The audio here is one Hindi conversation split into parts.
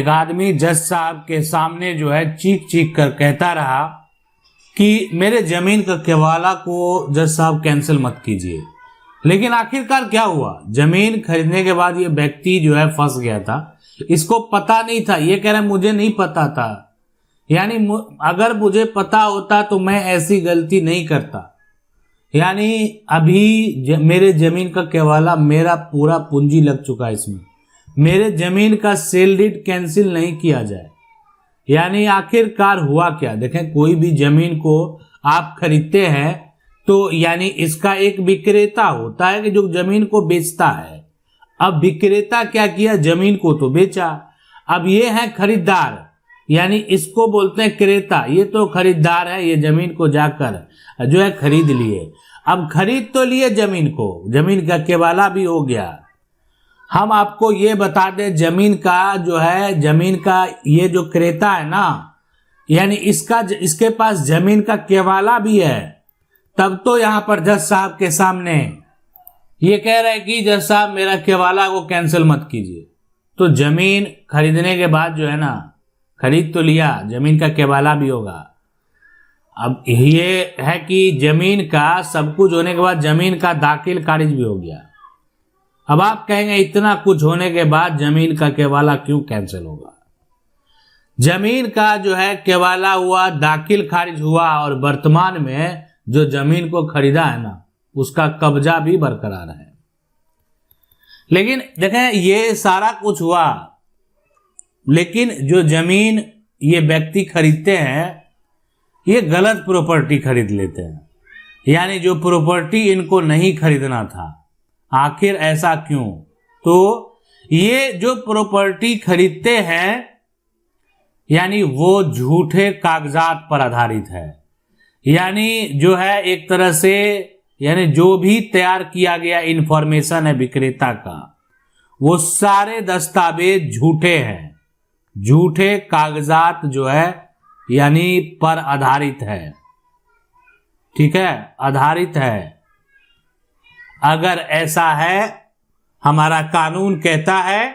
एक आदमी जज साहब के सामने जो है चीख चीख कर कहता रहा कि मेरे जमीन का केवाला को जज साहब कैंसिल मत कीजिए। लेकिन आखिरकार क्या हुआ, जमीन खरीदने के बाद ये व्यक्ति जो है फंस गया था। इसको पता नहीं था, ये कह रहा है मुझे नहीं पता था, यानी अगर मुझे पता होता तो मैं ऐसी गलती नहीं करता। यानी अभी मेरे जमीन का केवाला, मेरा पूरा पूंजी लग चुका है इसमें, मेरे जमीन का सेल डीड कैंसिल नहीं किया जाए। यानी आखिरकार हुआ क्या, देखें कोई भी जमीन को आप खरीदते हैं तो यानी इसका एक विक्रेता होता है कि जो जमीन को बेचता है। अब विक्रेता क्या किया, जमीन को तो बेचा, अब ये है खरीदार, यानी इसको बोलते हैं क्रेता। ये तो खरीदार है, ये जमीन को जाकर जो है खरीद लिए। अब खरीद तो लिए जमीन को, जमीन का केवाला भी हो गया। हम आपको ये बता दें, जमीन का जो है, जमीन का ये जो क्रेता है ना, यानी इसके पास जमीन का केवाला भी है। तब तो यहां पर जज साहब के सामने ये कह रहा है कि जज साहब मेरा केवाला को कैंसिल मत कीजिए। तो जमीन खरीदने के बाद जो है ना, खरीद तो लिया, जमीन का केवाला भी होगा। अब ये है कि जमीन का सब कुछ होने के बाद जमीन का दाखिल खारिज भी हो गया। अब आप कहेंगे इतना कुछ होने के बाद जमीन का केवाला क्यों कैंसिल होगा। जमीन का जो है केवाला हुआ, दाखिल खारिज हुआ, और वर्तमान में जो जमीन को खरीदा है ना, उसका कब्जा भी बरकरार है। लेकिन देखें ये सारा कुछ हुआ, लेकिन जो जमीन ये व्यक्ति खरीदते हैं ये गलत प्रॉपर्टी खरीद लेते हैं। यानी जो प्रॉपर्टी इनको नहीं खरीदना था। आखिर ऐसा क्यों? तो ये जो प्रॉपर्टी खरीदते हैं यानी वो झूठे कागजात पर आधारित है। यानी जो है एक तरह से, यानी जो भी तैयार किया गया इंफॉर्मेशन है विक्रेता का, वो सारे दस्तावेज झूठे हैं, झूठे कागजात जो है यानी पर आधारित है। ठीक है, आधारित है। अगर ऐसा है, हमारा कानून कहता है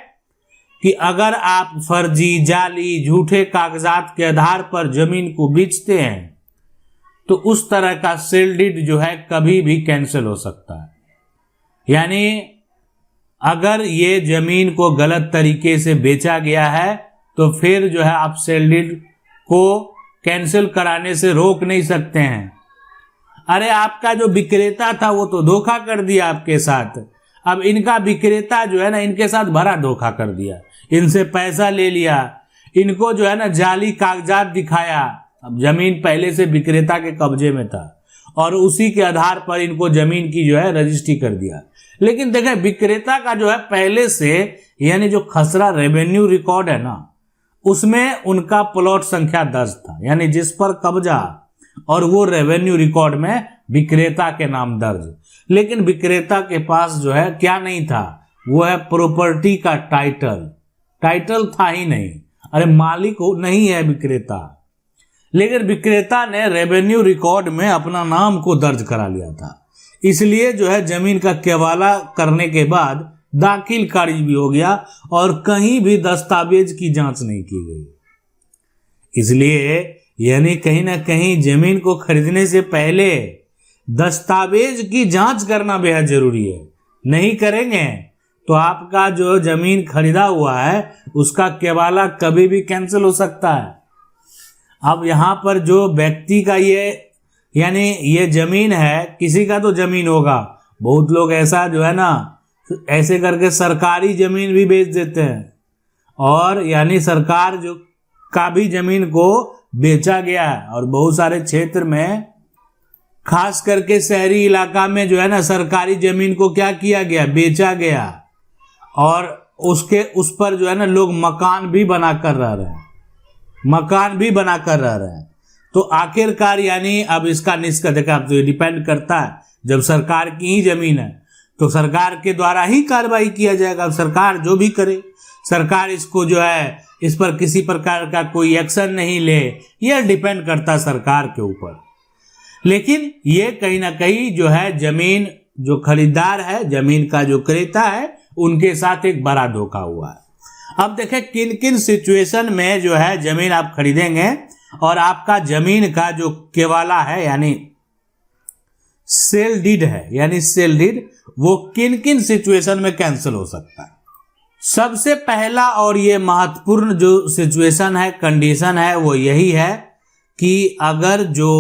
कि अगर आप फर्जी, जाली, झूठे कागजात के आधार पर जमीन को बेचते हैं तो उस तरह का सेल डीड जो है कभी भी कैंसिल हो सकता है। यानी अगर ये जमीन को गलत तरीके से बेचा गया है तो फिर जो है आप सेल डीड को कैंसिल कराने से रोक नहीं सकते हैं। अरे आपका जो विक्रेता था वो तो धोखा कर दिया आपके साथ, अब इनका विक्रेता जो है ना इनके साथ बड़ा धोखा कर दिया, इनसे पैसा ले लिया, इनको जो है ना जाली कागजात दिखाया। अब जमीन पहले से विक्रेता के कब्जे में था और उसी के आधार पर इनको जमीन की जो है रजिस्ट्री कर दिया। लेकिन देखें विक्रेता का जो है पहले से यानी जो खसरा रेवेन्यू रिकॉर्ड है ना, उसमें उनका प्लॉट संख्या 10 था, यानी जिस पर कब्जा, और वो रेवेन्यू रिकॉर्ड में विक्रेता के नाम दर्ज। लेकिन विक्रेता के पास जो है क्या नहीं था, वो है प्रॉपर्टी का टाइटल था ही नहीं। अरे मालिक नहीं है विक्रेता, लेकिन विक्रेता ने रेवेन्यू रिकॉर्ड में अपना नाम को दर्ज करा लिया था। इसलिए जो है जमीन का केवाला करने के बाद दाखिल खारिज भी हो गया और कहीं भी दस्तावेज की जांच नहीं की गई। इसलिए यानी कहीं ना कहीं जमीन को खरीदने से पहले दस्तावेज की जांच करना बेहद जरूरी है। नहीं करेंगे तो आपका जो जमीन खरीदा हुआ है उसका केवाला कभी भी कैंसिल हो सकता है। अब यहाँ पर जो व्यक्ति का ये यानी ये जमीन है, किसी का तो जमीन होगा, बहुत लोग ऐसा जो है ना ऐसे करके सरकारी जमीन भी बेच देते हैं, और यानी सरकार जो का भी जमीन को बेचा गया है। और बहुत सारे क्षेत्र में खास करके शहरी इलाका में जो है ना सरकारी जमीन को क्या किया गया, बेचा गया, और उस पर जो है ना लोग मकान भी बनाकर रह रहे हैं। तो आखिरकार यानी अब इसका निष्कर्ष देखा, अब तो डिपेंड करता है, जब सरकार की ही जमीन है तो सरकार के द्वारा ही कार्रवाई किया जाएगा। अब सरकार जो भी करे, सरकार इसको जो है इस पर किसी प्रकार का कोई एक्शन नहीं ले, यह डिपेंड करता है सरकार के ऊपर। लेकिन ये कहीं ना कहीं जो है जमीन जो खरीदार है, जमीन का जो क्रेता है, उनके साथ एक बड़ा धोखा हुआ है। अब देखें किन किन सिचुएशन में जो है जमीन आप खरीदेंगे और आपका जमीन का जो केवाला है यानी सेल डीड है, यानी सेल डीड, वो किन किन सिचुएशन में कैंसिल हो सकता है। सबसे पहला और ये महत्वपूर्ण जो सिचुएशन है, कंडीशन है, वो यही है कि अगर जो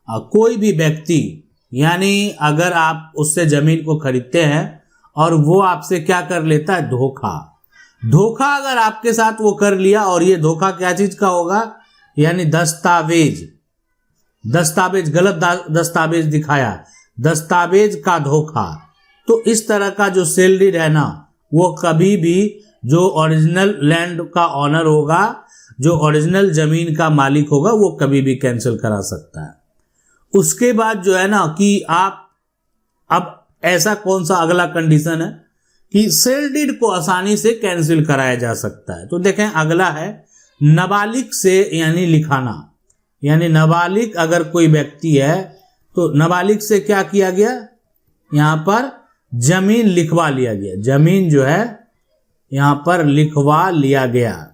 कोई भी व्यक्ति, यानी अगर आप उससे जमीन को खरीदते हैं और वो आपसे क्या कर लेता है, धोखा अगर आपके साथ वो कर लिया, और ये धोखा क्या चीज का होगा, यानी दस्तावेज गलत दस्तावेज दिखाया, दस्तावेज का धोखा, तो इस तरह का जो सेल डीड है ना, वो कभी भी जो ओरिजिनल लैंड का ऑनर होगा, जो ओरिजिनल जमीन का मालिक होगा, वो कभी भी कैंसिल करा सकता है। उसके बाद जो है ना कि आप, अब ऐसा कौन सा अगला कंडीशन है कि सेल डीड को आसानी से कैंसिल कराया जा सकता है। तो देखें अगला है नाबालिग से यानी लिखाना, यानी नाबालिग अगर कोई व्यक्ति है तो नाबालिग से क्या किया गया, यहां पर जमीन लिखवा लिया गया, जमीन जो है यहां पर लिखवा लिया गया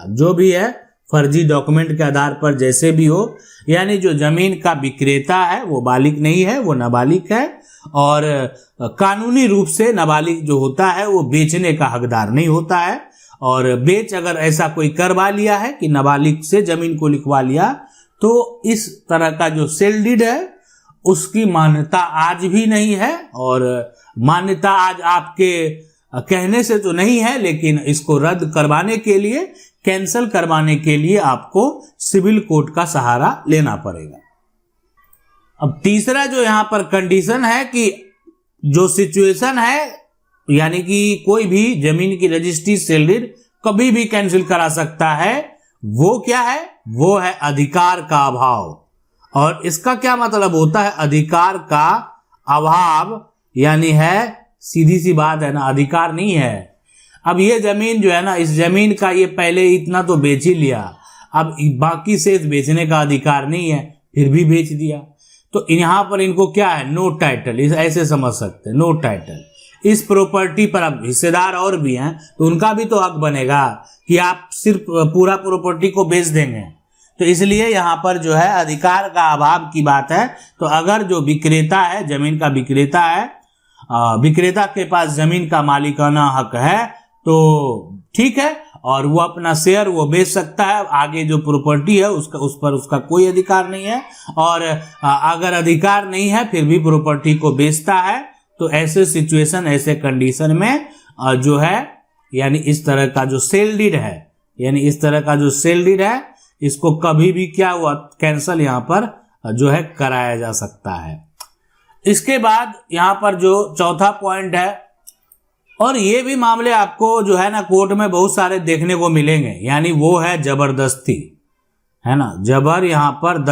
जो भी है फर्जी डॉक्यूमेंट के आधार पर, जैसे भी हो, यानी जो जमीन का विक्रेता है वो बालिग नहीं है, वो नाबालिग है, और कानूनी रूप से नाबालिग जो होता है वो बेचने का हकदार नहीं होता है। और अगर ऐसा कोई करवा लिया है कि नाबालिग से जमीन को लिखवा लिया, तो इस तरह का जो सेल डीड है उसकी मान्यता आज भी नहीं है, और मान्यता आज आपके कहने से तो नहीं है, लेकिन इसको रद्द करवाने के लिए, कैंसल करवाने के लिए आपको सिविल कोर्ट का सहारा लेना पड़ेगा। अब तीसरा जो यहां पर कंडीशन है कि जो सिचुएशन है, यानी कि कोई भी जमीन की रजिस्ट्री सेल डीड कभी भी कैंसिल करा सकता है, वो क्या है, वो है अधिकार का अभाव। और इसका क्या मतलब होता है, अधिकार का अभाव, यानी है सीधी सी बात है ना, अधिकार नहीं है। अब ये जमीन जो है ना, इस जमीन का ये पहले इतना तो बेच ही लिया, अब बाकी से बेचने का अधिकार नहीं है, फिर भी बेच दिया, तो यहां पर इनको क्या है, नो टाइटल, ऐसे समझ सकते हैं, नो टाइटल। इस प्रॉपर्टी पर अब हिस्सेदार और भी हैं, तो उनका भी तो हक बनेगा कि आप सिर्फ पूरा प्रॉपर्टी को बेच देंगे। तो इसलिए यहां पर जो है अधिकार का अभाव की बात है। तो अगर जो विक्रेता है, जमीन का विक्रेता है, विक्रेता के पास जमीन का मालिकाना हक है, तो ठीक है, और वो अपना शेयर वो बेच सकता है, आगे जो प्रॉपर्टी है उस पर उसका कोई अधिकार नहीं है। और अगर अधिकार नहीं है फिर भी प्रॉपर्टी को बेचता है, तो ऐसे सिचुएशन, ऐसे कंडीशन में जो है, यानी इस तरह का जो सेल डीड है, यानी इस तरह का जो सेल डीड है, इसको कभी भी क्या हुआ, कैंसल यहां पर जो है कराया जा सकता है। इसके बाद यहां पर जो चौथा पॉइंट है, और ये भी मामले आपको जो है ना कोर्ट में बहुत सारे देखने को मिलेंगे, यानी वो है जबरदस्ती, है ना, यहां पर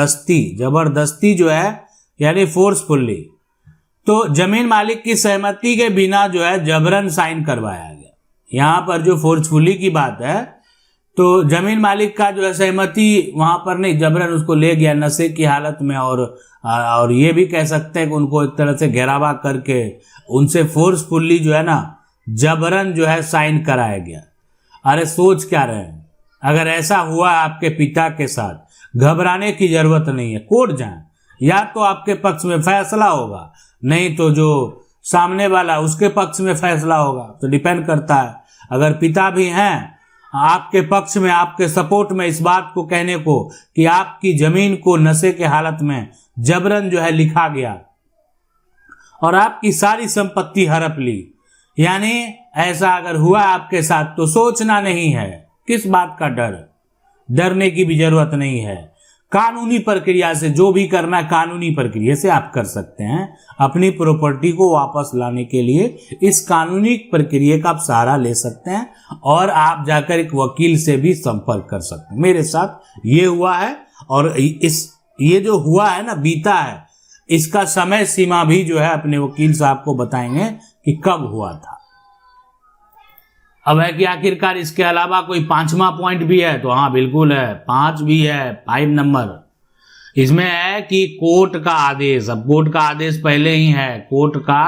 जबरदस्ती जो है, यानी फोर्सफुली। तो जमीन मालिक की सहमति के बिना जो है जबरन साइन करवाया गया। यहां पर जो फोर्सफुली की बात है, तो जमीन मालिक का जो है सहमति वहां पर नहीं, जबरन उसको ले गया नशे की हालत में, और ये भी कह सकते हैं कि उनको एक तरह से घेरावा करके उनसे फोर्सफुली जो है ना जबरन जो है साइन कराया गया। अरे सोच क्या रहे हैं, अगर ऐसा हुआ आपके पिता के साथ, घबराने की जरूरत नहीं है, कोर्ट जाएं, या तो आपके पक्ष में फैसला होगा, नहीं तो जो सामने वाला उसके पक्ष में फैसला होगा। तो डिपेंड करता है, अगर पिता भी हैं आपके पक्ष में, आपके सपोर्ट में इस बात को कहने को कि आपकी जमीन को नशे के हालत में जबरन जो है लिखा गया और आपकी सारी संपत्ति हड़प ली, यानी ऐसा अगर हुआ आपके साथ, तो सोचना नहीं है, किस बात का डरने की भी जरूरत नहीं है। कानूनी प्रक्रिया से जो भी करना, कानूनी प्रक्रिया से आप कर सकते हैं। अपनी प्रॉपर्टी को वापस लाने के लिए इस कानूनी प्रक्रिया का आप सहारा ले सकते हैं, और आप जाकर एक वकील से भी संपर्क कर सकते हैं। मेरे साथ ये हुआ है, और ये जो हुआ है ना, बीता है, इसका समय सीमा भी जो है अपने वकील साहब को बताएंगे कि कब हुआ था। अब है कि आखिरकार इसके अलावा कोई पांचवा पॉइंट भी है, तो हाँ बिल्कुल है, 5 भी है, 5 नंबर। इसमें है कि कोर्ट का आदेश। अब कोर्ट का आदेश पहले ही है, कोर्ट का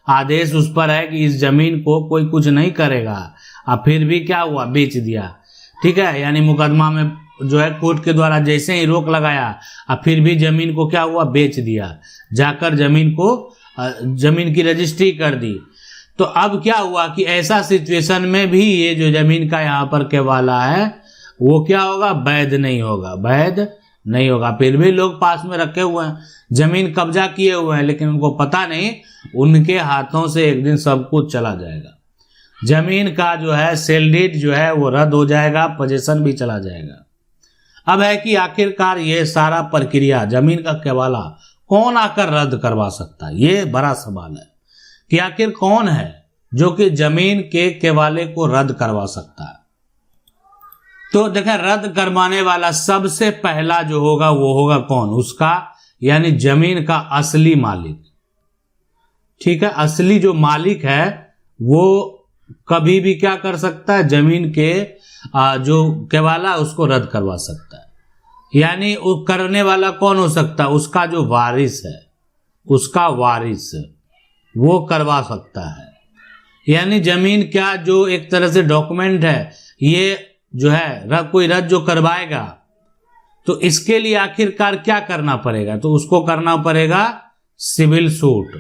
आदेश उस पर है कि इस जमीन को कोई कुछ नहीं करेगा, अब फिर भी क्या हुआ, बेच दिया। ठीक है, यानी मुकदमा में जो है कोर्ट के द्वारा जैसे ही रोक लगाया, अब फिर भी जमीन को क्या हुआ, बेच दिया, जाकर जमीन की रजिस्ट्री कर दी। तो अब क्या हुआ कि ऐसा सिचुएशन में भी ये जो जमीन का यहाँ पर केवाला है वो क्या होगा, वैध नहीं होगा, वैध नहीं होगा। फिर भी लोग पास में रखे हुए हैं, जमीन कब्जा किए हुए हैं, लेकिन उनको पता नहीं उनके हाथों से एक दिन सब कुछ चला जाएगा। जमीन का जो है सेल डीड जो है वो रद्द हो जाएगा, पोजीशन भी चला जाएगा। अब है कि आखिरकार ये सारा प्रक्रिया, जमीन का केवाला कौन आकर रद्द करवा सकता है, ये बड़ा सवाल है कि आखिर कौन है जो कि जमीन के केवाले को रद्द करवा सकता है। तो देखें, रद्द करवाने वाला सबसे पहला जो होगा वो होगा कौन, उसका यानी जमीन का असली मालिक। ठीक है, असली जो मालिक है वो कभी भी क्या कर सकता है, जमीन के जो केवाला उसको रद्द करवा सकता है। यानी वो करने वाला कौन हो सकता है, उसका जो वारिस है, उसका वारिस वो करवा सकता है। यानी जमीन क्या जो एक तरह से डॉक्यूमेंट है, ये जो है कोई रद्द जो करवाएगा तो इसके लिए आखिरकार क्या करना पड़ेगा, तो उसको करना पड़ेगा सिविल सूट।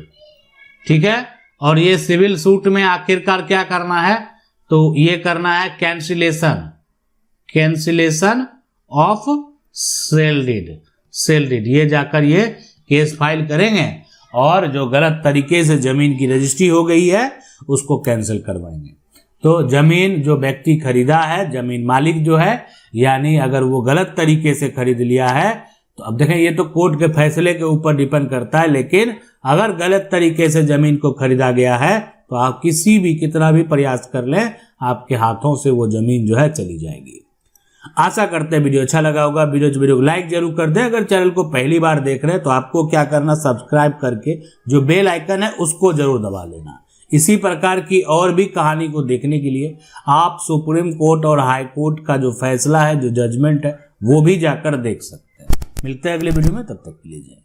ठीक है, और ये सिविल सूट में आखिरकार क्या करना है, तो ये करना है कैंसिलेशन ऑफ सेल डीड। ये जाकर ये केस फाइल करेंगे और जो गलत तरीके से जमीन की रजिस्ट्री हो गई है उसको कैंसिल करवाएंगे। तो जमीन जो व्यक्ति खरीदा है, जमीन मालिक जो है, यानी अगर वो गलत तरीके से खरीद लिया है तो अब देखें ये तो कोर्ट के फैसले के ऊपर डिपेंड करता है, लेकिन अगर गलत तरीके से जमीन को खरीदा गया है तो आप कितना भी प्रयास कर लें, आपके हाथों से वो जमीन जो है चली जाएगी। आशा करते हैं वीडियो अच्छा लगा होगा। वीडियो को लाइक जरूर कर दें। अगर चैनल को पहली बार देख रहे हैं तो आपको क्या करना, सब्सक्राइब करके जो बेल आइकन है उसको जरूर दबा लेना। इसी प्रकार की और भी कहानी को देखने के लिए आप सुप्रीम कोर्ट और हाई कोर्ट का जो फैसला है, जो जजमेंट है, वो भी जाकर देख सकते हैं। मिलते हैं अगले वीडियो में, तब तक के लिए जय।